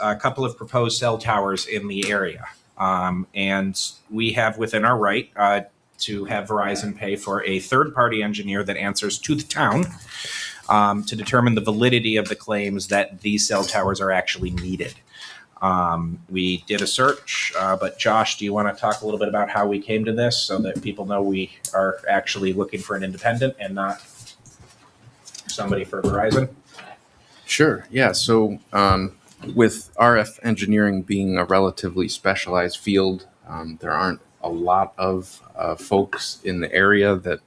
a couple of proposed cell towers in the area. And we have within our right to have Verizon pay for a third-party engineer that answers to the town to determine the validity of the claims that these cell towers are actually needed. We did a search, but Josh, do you want to talk a little bit about how we came to this so that people know we are actually looking for an independent and not somebody for Verizon? Sure. Yeah. So with RF engineering being a relatively specialized field, there aren't a lot of folks in the area that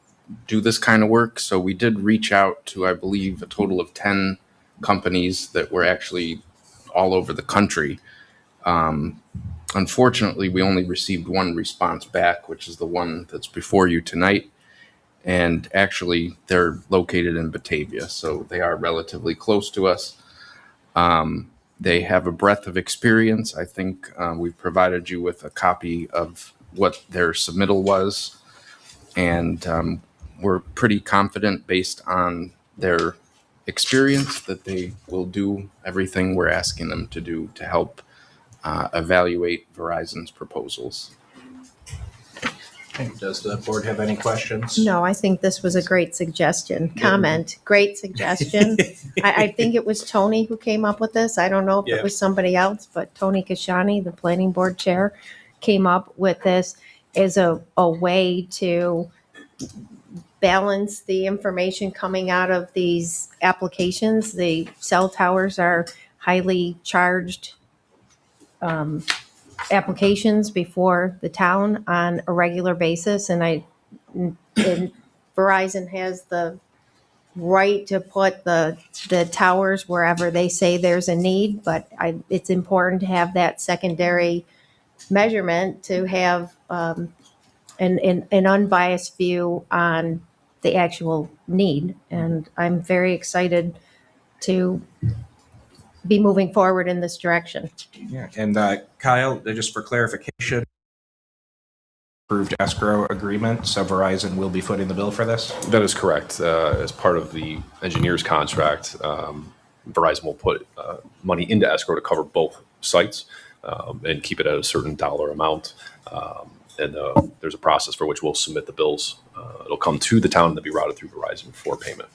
do this kind of work. So we did reach out to, I believe, a total of 10 companies that were actually all over the country. Unfortunately, we only received one response back, which is the one that's before you tonight. And actually, they're located in Batavia, so they are relatively close to us. They have a breadth of experience. I think we've provided you with a copy of what their submittal was, and we're pretty confident based on their experience that they will do everything we're asking them to do to help evaluate Verizon's proposals. Okay. Does the board have any questions? No, I think this was a great suggestion. Great suggestion. I think it was Tony who came up with this. I don't know if it was somebody else, but Tony Kashani, the planning board chair, came up with this as a way to balance the information coming out of these applications. The cell towers are highly charged applications before the town on a regular basis, and Verizon has the right to put the towers wherever they say there's a need, but it's important to have that secondary measurement to have an unbiased view on the actual need. And I'm very excited to be moving forward in this direction. Yeah, and Kyle, just for clarification, approved escrow agreement, so Verizon will be footing the bill for this? That is correct. As part of the engineer's contract, Verizon will put money into escrow to cover both sites and keep it at a certain dollar amount. And there's a process for which we'll submit the bills. It'll come to the town and then be routed through Verizon for payment.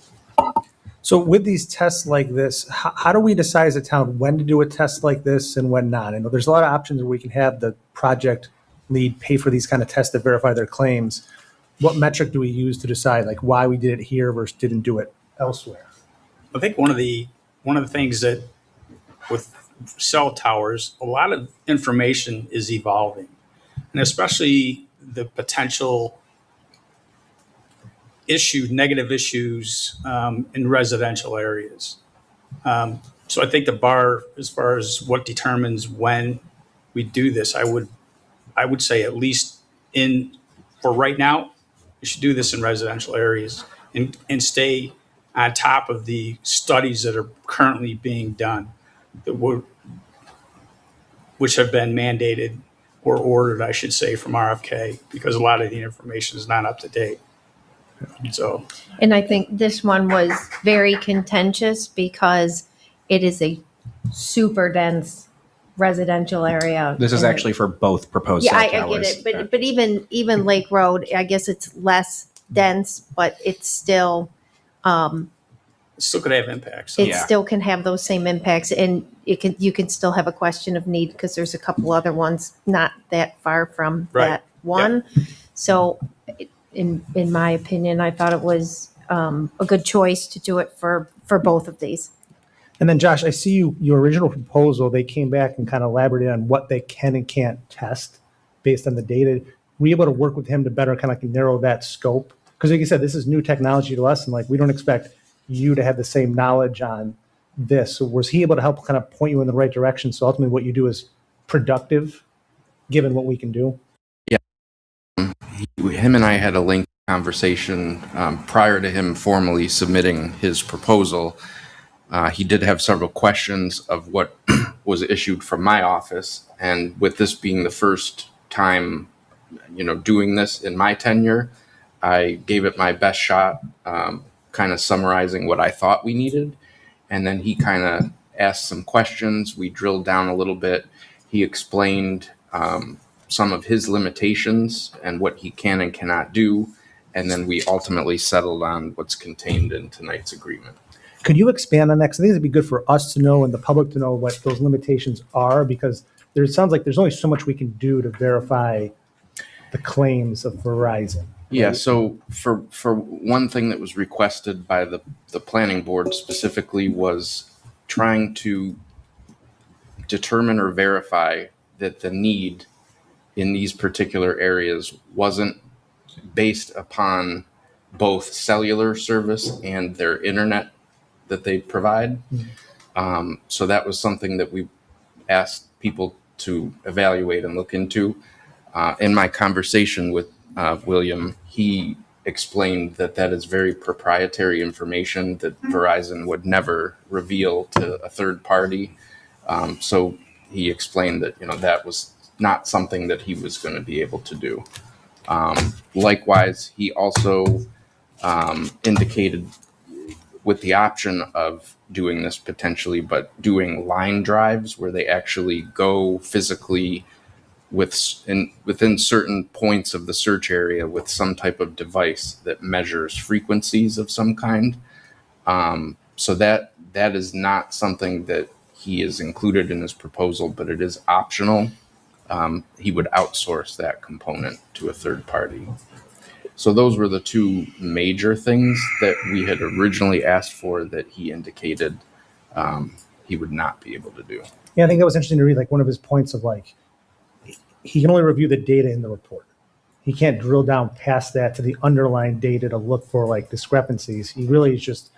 So with these tests like this, how do we decide as a town when to do a test like this and when not? I know there's a lot of options where we can have the project lead pay for these kind of tests to verify their claims. What metric do we use to decide like why we did it here versus didn't do it elsewhere? I think one of the things that with cell towers, a lot of information is evolving, and especially the potential negative issues in residential areas. So I think the bar, as far as what determines when we do this, I would say at least for right now, we should do this in residential areas and stay on top of the studies that are currently being done, which have been mandated or ordered, I should say, from RFK, because a lot of the information is not up to date. So, and I think this one was very contentious because it is a super dense residential area. This is actually for both proposed cell I towers. get it, but even Lake Road, I guess it's less dense, but it's still still could have impacts. it still can have those same impacts, and you can still have a question of need because there's a couple other ones not that far from that one. So in my opinion, I thought it was a good choice to do it for both of these. And then Josh, I see your original proposal, they came back and kind of elaborated on what they can and can't test based on the data. Were you able to work with him to better kind of like narrow that scope? Because like you said, this is new technology to us, and like we don't expect you to have the same knowledge on this. So was he able to help kind of point you in the right direction? So ultimately what you do is productive given what we can do? Him and I had a lengthy conversation prior to him formally submitting his proposal. He did have several questions of what was issued from my office, and with this being the first time, doing this in my tenure, I gave it my best shot, kind of summarizing what I thought we needed, and then he kind of asked some questions. We drilled down a little bit. He explained some of his limitations and what he can and cannot do. And then we ultimately settled on what's contained in tonight's agreement. Could you expand on that? 'Cause I think it'd be good for us to know and the public to know what those limitations are, because it sounds like there's only so much we can do to verify the claims of Verizon. Yeah, so for one thing that was requested by the planning board specifically was trying to determine or verify that the need in these particular areas wasn't based upon both cellular service and their internet that they provide. So that was something that we asked people to evaluate and look into. In my conversation with William, he explained that that is very proprietary information that Verizon would never reveal to a third party. So he explained that, that was not something that he was going to be able to do. Likewise, he also indicated with the option of doing this potentially, but doing line drives where they actually go physically within certain points of the search area with some type of device that measures frequencies of some kind. So that is not something that he is included in his proposal, but it is optional. He would outsource that component to a third party. So those were the two major things that we had originally asked for that he indicated he would not be able to do. Yeah, I think that was interesting to read, like one of his points of like, he can only review the data in the report. He can't drill down past that to the underlying data to look for like discrepancies. He really is just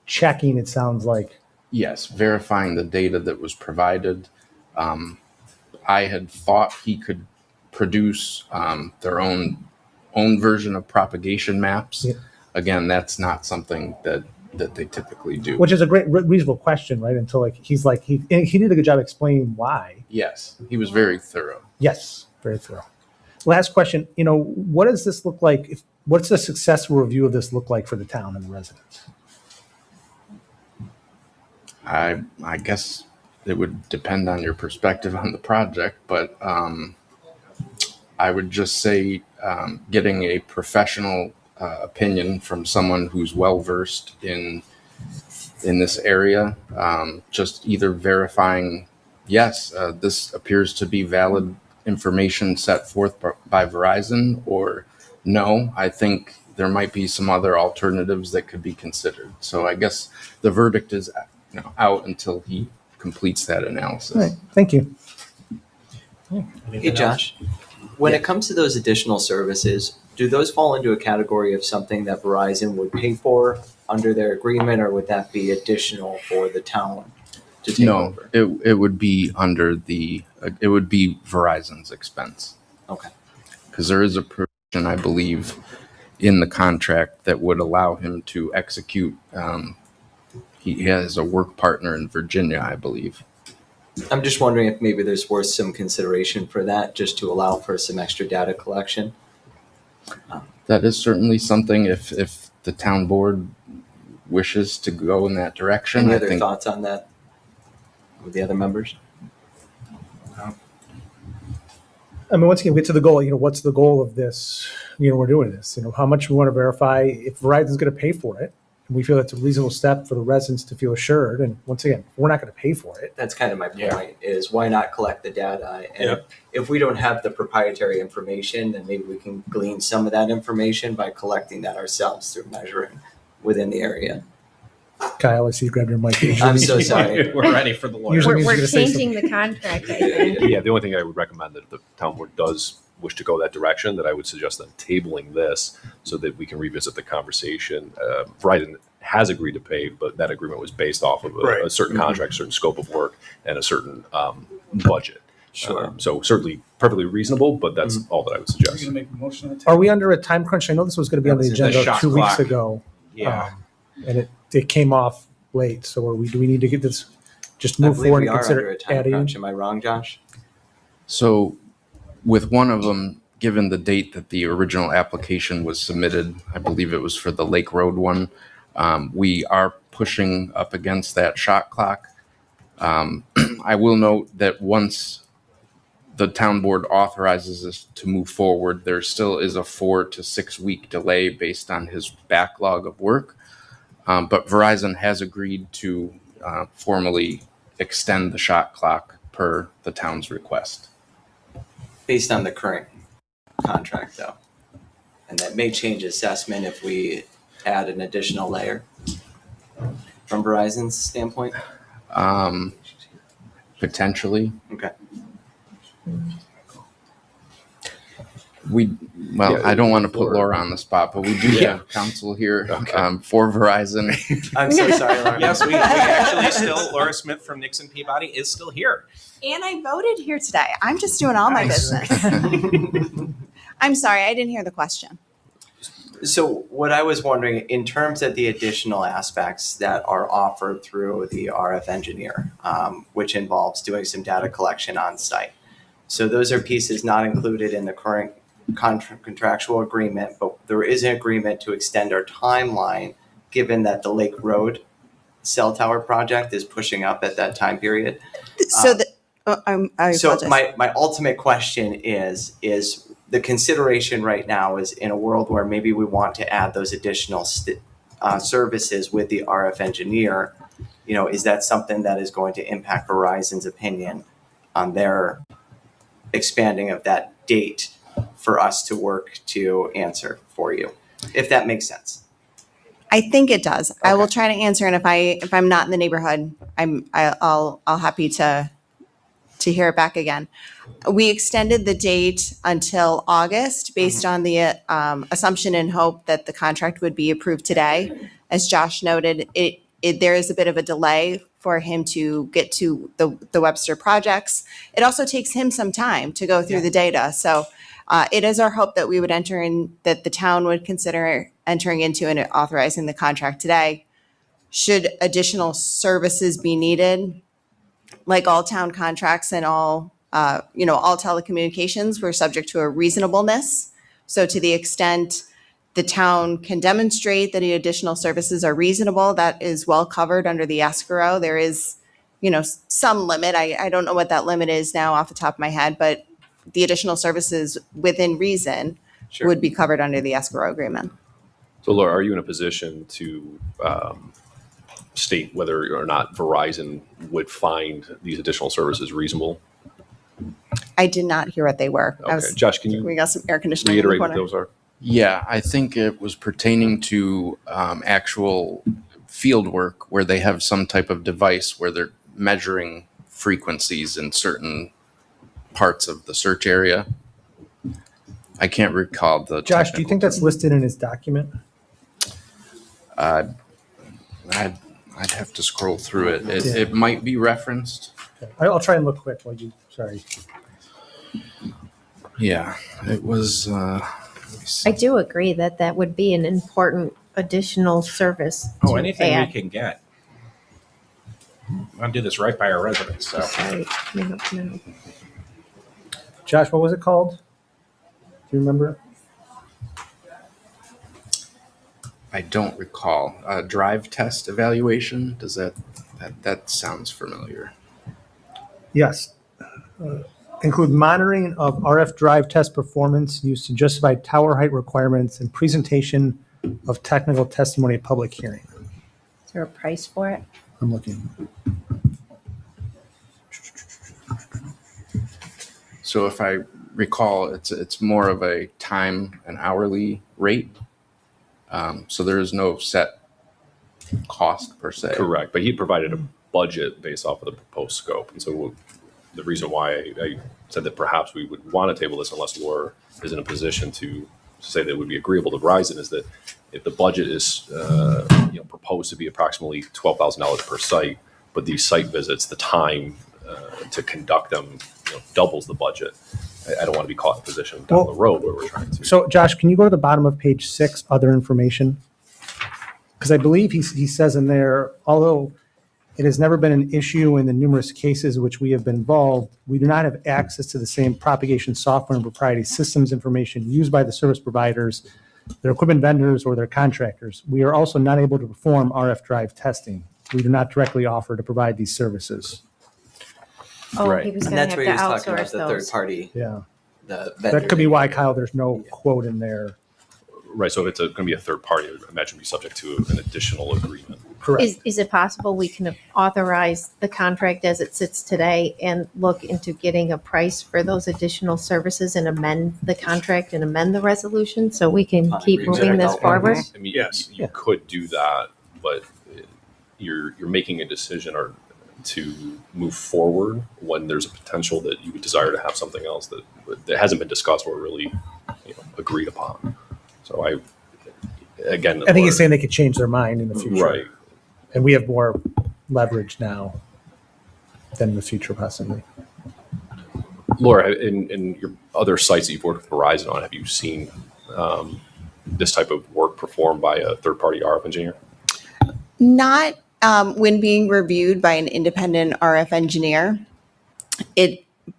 checking, it sounds like. Yes, verifying the data that was provided. I had thought he could produce their own version of propagation maps. Yeah. Again, that's not something that they typically do. Which is a great, reasonable question, right? Until like, he did a good job explaining why. Yes, he was very thorough. Yes, very thorough. Last question, what does this look like? What's a successful review of this look like for the town and the residents? I guess it would depend on your perspective on the project, but I would just say getting a professional opinion from someone who's well-versed in this area, just either verifying, yes, this appears to be valid information set forth by Verizon, or no, I think there might be some other alternatives that could be considered. So I guess the verdict is out until he completes that analysis. All right, thank you. Hey, Josh, when it comes to those additional services, do those fall into a category of something that Verizon would pay for under their agreement, or would that be additional for the town to take over? It would be it would be Verizon's expense. Okay. Because there is a provision, I believe, in the contract that would allow him to execute. He has a work partner in Virginia, I believe. I'm just wondering if maybe there's worth some consideration for that, just to allow for some extra data collection. That is certainly something if the town board wishes to go in that direction. Any other thoughts on that with the other members? I mean, once again, we get to the goal, what's the goal of this? We're doing this, how much we want to verify. If Verizon's going to pay for it, and we feel that's a reasonable step for the residents to feel assured. And once again, we're not going to pay for it. That's kind of my point, is why not collect the data? And if we don't have the proprietary information, then maybe we can glean some of that information by collecting that ourselves through measuring within the area. Kyle, I see you grabbed your mic. I'm so sorry. We're ready for the lawyer. Usually We're, means you're we're gonna say changing the contract, I think. Yeah, the only thing I would recommend that if the town board does wish to go that direction, that I would suggest them tabling this so that we can revisit the conversation. Verizon has agreed to pay, but that agreement was based off of a certain contract, certain scope of work, and a certain budget. Sure. So certainly perfectly reasonable, but that's all that I would suggest. You're gonna make a motion on the Are table? we under a time crunch? I know this was going to be on the The agenda shot 2 weeks clock. ago. Yeah. And it came off late. So do we need to get this, just I move believe forward we and are under consider a time adding? crunch. Am I wrong, Josh? So with one of them, given the date that the original application was submitted, I believe it was for the Lake Road one, we are pushing up against that shot clock. I will note that once the town board authorizes us to move forward, there still is a 4 to 6 week delay based on his backlog of work. But Verizon has agreed to formally extend the shot clock per the town's request. Based on the current contract, though. And that may change assessment if we add an additional layer from Verizon's standpoint. Potentially. Okay. I don't want to put Laura on the spot, but we do have counsel here for Verizon. I'm so sorry, Laura. Yes, we actually still, Laura Smith from Nixon Peabody is still here. And I voted here today. I'm just doing all my Nice. business. I'm sorry, I didn't hear the question. So what I was wondering, in terms of the additional aspects that are offered through the RF engineer, which involves doing some data collection on site. So those are pieces not included in the current contractual agreement, but there is an agreement to extend our timeline given that the Lake Road cell tower project is pushing up at that time period. So I So apologize. my ultimate question is the consideration right now is in a world where maybe we want to add those additional services with the RF engineer, is that something that is going to impact Verizon's opinion on their expanding of that date for us to work to answer for you, if that makes sense? I think it does. I will try to answer, and if I'm not in the neighborhood, I'll happy to hear it back again. We extended the date until August based on the assumption and hope that the contract would be approved today. As Josh noted, there is a bit of a delay for him to get to the Webster projects. It also takes him some time to go through the data. So it is our hope that we would that the town would consider entering into and authorizing the contract today. Should additional services be needed, like all town contracts and all telecommunications, we're subject to a reasonableness. So to the extent the town can demonstrate that the additional services are reasonable, that is well covered under the escrow. There is, some limit. I don't know what that limit is now off the top of my head, but the additional services within reason Sure. would be covered under the escrow agreement. So, Laura, are you in a position to state whether or not Verizon would find these additional services reasonable? I did not hear what they were. Okay. Josh, can We you got some air conditioning in the reiterate what corner. those are? Yeah, I think it was pertaining to actual field work where they have some type of device where they're measuring frequencies in certain parts of the search area. I can't recall the. Josh, do you think that's listed in his document? I'd have to scroll through it. It might be referenced. Okay. I'll try and look quick while you, sorry. Yeah, it was. Let me see. I do agree that that would be an important additional service. Oh, to anything add. we can get. I'll do this right by our residents, so. Sorry. No. Josh, what was it called? Do you remember? I don't recall. Drive test evaluation. Does that sounds familiar? Yes. Include monitoring of RF drive test performance used to justify tower height requirements and presentation of technical testimony at public hearing. Is there a price for it? I'm looking. So if I recall, it's more of a time and hourly rate. So there is no set cost per se. Correct, but he provided a budget based off of the proposed scope. And so the reason why I said that perhaps we would want to table this unless Laura is in a position to say that it would be agreeable to Verizon is that if the budget is proposed to be approximately $12,000 per site, but these site visits, the time to conduct them doubles the budget. I don't want to be caught in a position down the road where we're trying to. So Josh, can you go to the bottom of page 6, other information? Because I believe he says in there, although it has never been an issue in the numerous cases which we have been involved, we do not have access to the same propagation software and proprietary systems information used by the service providers, their equipment vendors, or their contractors. We are also not able to perform RF drive testing. we do not directly offer to provide these services. Oh, Right. he was And going that's to where have he to was talking about outsource the third those. party, Yeah. the vendor. That could be why, Kyle, there's no quote in there. Right, so if it's going to be a third party, I would imagine it'd be subject to an additional agreement. Correct. Is it possible we can authorize the contract as it sits today and look into getting a price for those additional services and amend the contract and amend the resolution so we can keep moving this forward? I mean, Yes. you could do that, but you're making a decision or to move forward when there's a potential that you would desire to have something else that hasn't been discussed or really agreed upon. So I think he's saying they could change their mind in the future. right. And we have more leverage now than in the future, possibly. Laura, in your other sites that you've worked with Verizon on, have you seen this type of work performed by a third-party RF engineer? Not when being reviewed by an independent RF engineer.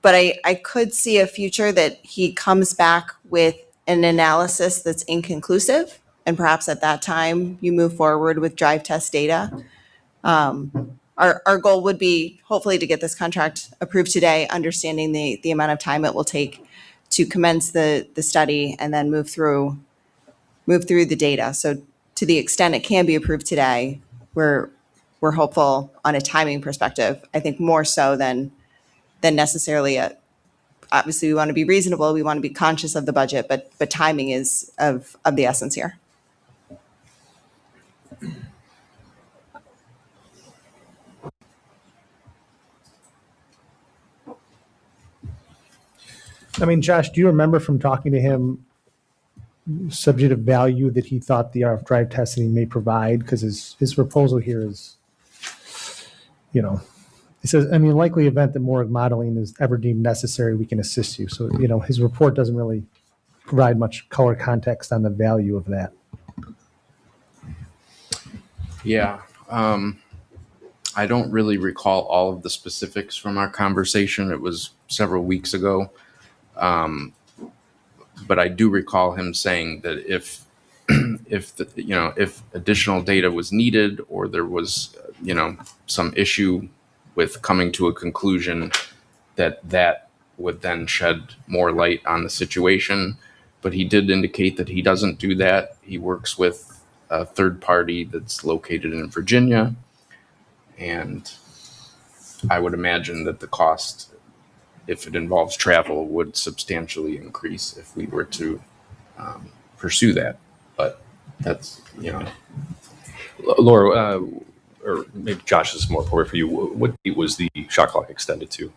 But I could see a future that he comes back with an analysis that's inconclusive, and perhaps at that time you move forward with drive test data. Our goal would be hopefully to get this contract approved today, understanding the amount of time it will take to commence the study and then move through the data. So to the extent it can be approved today, we're hopeful on a timing perspective. I think more so than necessarily obviously we want to be reasonable, we want to be conscious of the budget, but timing is of the essence here. I mean, Josh, do you remember from talking to him subject of value that he thought the RF drive testing may provide? Because his proposal here is, it says, in the unlikely event that more modeling is ever deemed necessary, we can assist you. So, his report doesn't really provide much color context on the value of that. Yeah. I don't really recall all of the specifics from our conversation. It was several weeks ago. But I do recall him saying that if additional data was needed or there was, some issue with coming to a conclusion, that would then shed more light on the situation. But he did indicate that he doesn't do that. He works with a third party that's located in Virginia. And I would imagine that the cost, if it involves travel, would substantially increase if we were to pursue that. But that's, Laura, or maybe Josh, this is more appropriate for you. What date was the shot clock extended to?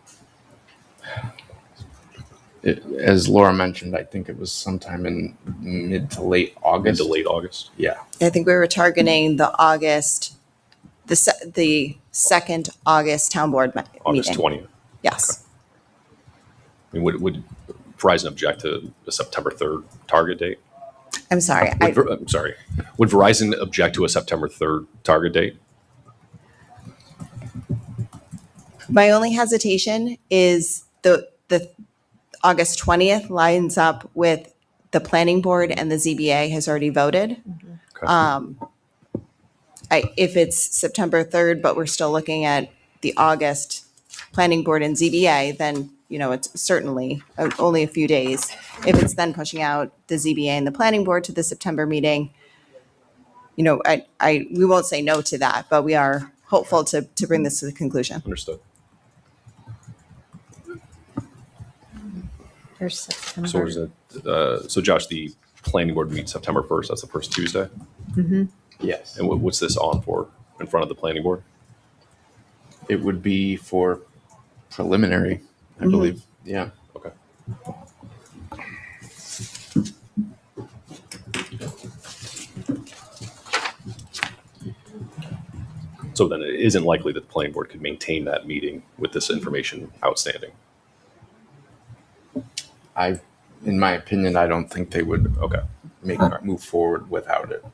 As Laura mentioned, I think it was sometime in mid to late August. Mid to late August. Yeah. I think we were targeting the second August town board August meeting. 20th. Yes. I mean, would Verizon object to the September 3rd target date? I'm sorry. I'm sorry. Would Verizon object to a September 3rd target date? My only hesitation is the August 20th lines up with the planning board and the ZBA has already voted. Okay. If it's September 3rd, but we're still looking at the August planning board and ZBA, then, it's certainly only a few days. If it's then pushing out the ZBA and the planning board to the September meeting, we won't say no to that, but we are hopeful to bring this to the conclusion. Understood. There's September. So is it, so Josh, the planning board meets September 1st. That's the first Tuesday. Yes. And what's this on for in front of the planning board? It would be for preliminary, I believe. Yeah. Okay. So then it isn't likely that the planning board could maintain that meeting with this information outstanding. In my opinion, I don't think they would Okay. move forward without it.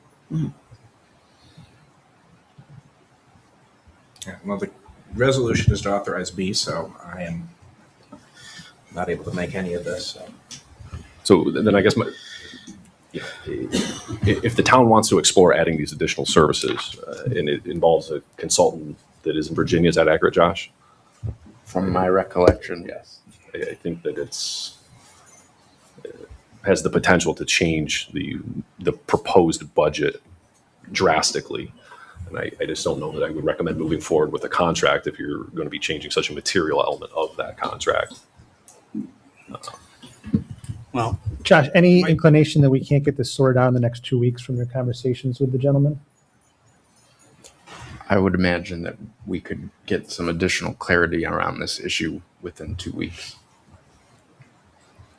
Yeah, well, the resolution is to authorize B, so I am not able to make any of this. So. So then I guess you know, if the town wants to explore adding these additional services, and it involves a consultant that is in Virginia, is that accurate, Josh? From my recollection, yes. I think that has the potential to change the proposed budget drastically. And I just don't know that I would recommend moving forward with a contract if you're going to be changing such a material element of that contract. Well, Josh, any inclination that we can't get this sorted out in the next 2 weeks from your conversations with the gentleman? I would imagine that we could get some additional clarity around this issue within 2 weeks.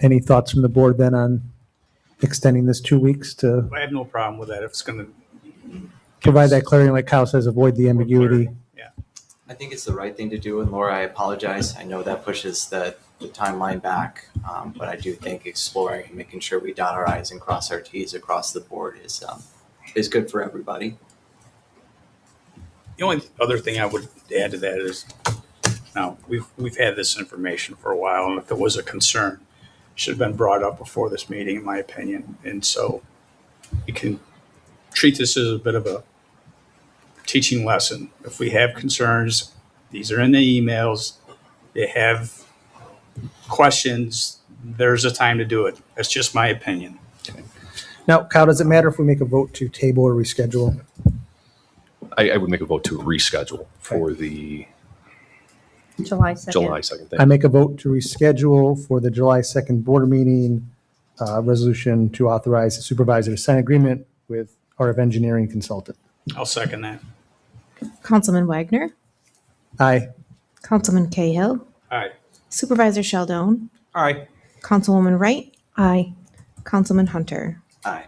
Any thoughts from the board then on extending this 2 weeks to I have no problem with that if it's going to provide that clarity, like Kyle says, avoid the ambiguity? Yeah. I think it's the right thing to do, and Laura, I apologize. I know that pushes the timeline back, but I do think exploring and making sure we dot our I's and cross our T's across the board is good for everybody. The only other thing I would add to that is, now, we've had this information for a while, and if there was a concern, it should have been brought up before this meeting, in my opinion. And so you can treat this as a bit of a teaching lesson. If we have concerns, these are in the emails. They have questions. There's a time to do it. That's just my opinion. Now, Kyle, does it matter if we make a vote to table or reschedule? I would make a vote to reschedule for the July 2nd. July 2nd I thing. make a vote to reschedule for the July 2nd board meeting, resolution to authorize the supervisor to sign agreement with RF Engineering Consultant. I'll second that. Councilman Wagner, Aye. Councilman Cahill, All right. Supervisor Sheldon, Aye. Councilwoman Wright, Aye. Councilman Hunter. Aye.